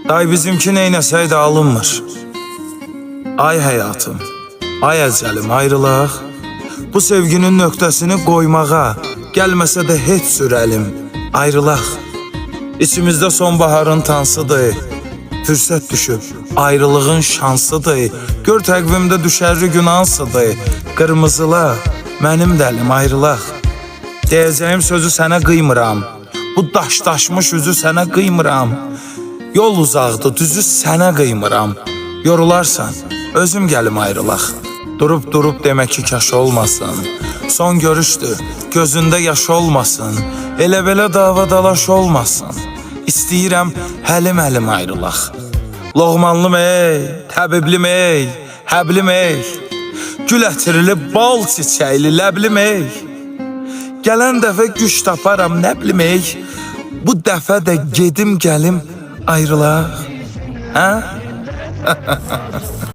Day bizimki neynəsəydi alınmır. Ay həyatım, ay əcəlim ayrılaq. Bu sevginin nöqtəsini qoymağa, gəlməsə də heç sürəlim ayrılaq. İçimizdə sonbaharın tansıdır, fürsət düşüb ayrılığın şansıdır. Gör təqvimdə düşərli gün hansıdır, qırmızıla mənim dəlim ayrılaq. Deyəcəyim sözü sənə qıymıram, bu daşdaşmış üzü sənə qıymıram. Yol uzaqdı, düzü sənə qıymıram. Yorularsan, özüm gəlim ayrılaq. Durub demək ki kaş olmasın. Son görüşdür, gözündə yaş olmasın. Elə belə dava dalaş olmasın. İstəyirəm həlim ayrılaq. Loğmanlım ey, təbiblim ey, həblim ey. Gül ətirli, bal çiçəkli, ləblim ey. Gələn dəfə güc taparam, nə bilim ey. Bu dəfə də gedim gəlim ayrılaq. Hə?